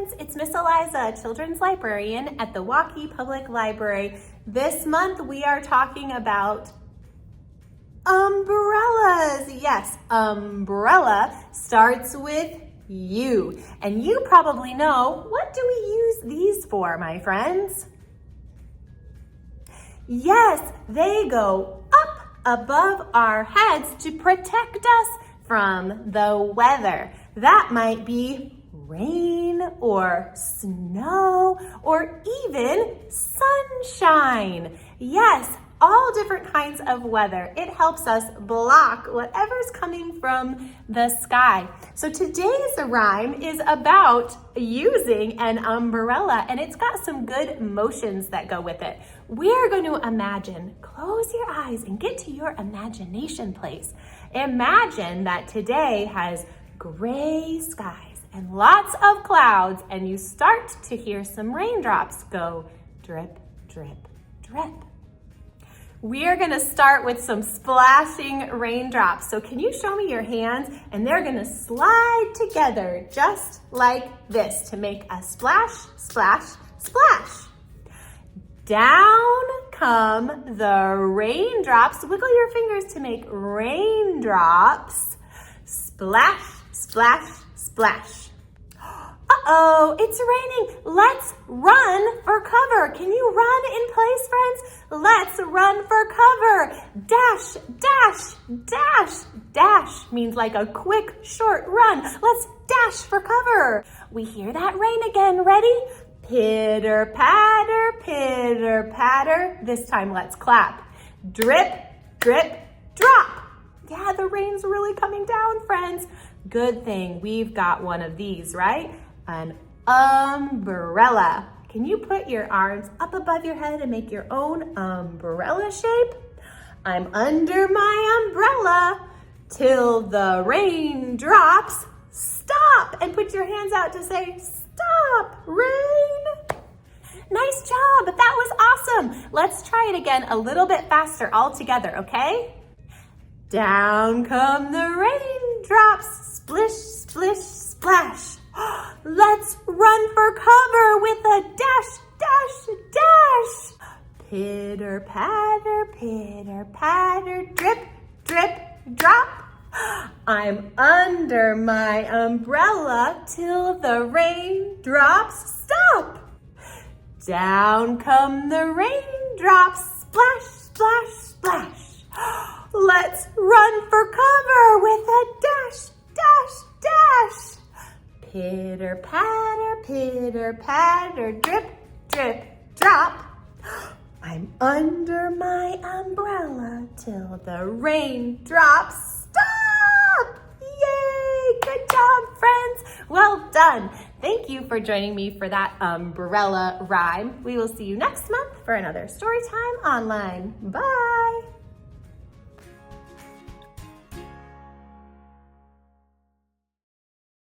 friends, it's Miss Eliza, children's librarian at the Waukee Public Library. This month we are talking about umbrellas. Yes, umbrella starts with U. And you probably know, what do we use these for, my friends? Yes, they go up above our heads to protect us from the weather. That might be rain or snow or even sunshine. Yes, all different kinds of weather. It helps us block whatever's coming from the sky. So today's rhyme is about using an umbrella, and it's got some good motions that go with it. We're going to imagine, close your eyes and get to your imagination place. Imagine that today has gray skies and lots of clouds, and you start to hear some raindrops go drip, drip, drip. We're gonna start with some splashing raindrops. So can you show me your hands? And they're gonna slide together just like this to make a splash, splash, splash. Down come the raindrops. Wiggle your fingers to make raindrops. Splash, splash, splash. Uh-oh, it's raining. Let's run for cover. Can you run in place, friends? Let's run for cover. Dash, dash, dash. Dash means like a quick, short run. Let's dash for cover. We hear that rain again. Ready? Pitter, patter, pitter, patter. This time let's clap. Drip, drip, drop. Yeah, the rain's really coming down, friends. Good thing we've got one of these, right? An umbrella. Can you put your arms up above your head and make your own umbrella shape? I'm under my umbrella till the rain drops. Stop! And put your hands out to say, stop, rain. Nice job, that was awesome. Let's try it again a little bit faster all together, okay? Down come the raindrops, splish, splish, splash. Let's run for cover with a dash, dash, dash. Pitter, patter, drip, drip, drop. I'm under my umbrella till the rain drops stop. Down come the raindrops, splash, splash, splash. Let's run for cover with a dash, dash, dash. Pitter, patter, drip, drip, drop. I'm under my umbrella till the rain drops stop. Yay! Good job, friends. Well done. Thank you for joining me for that umbrella rhyme. We will see you next month for another Storytime Online. Bye.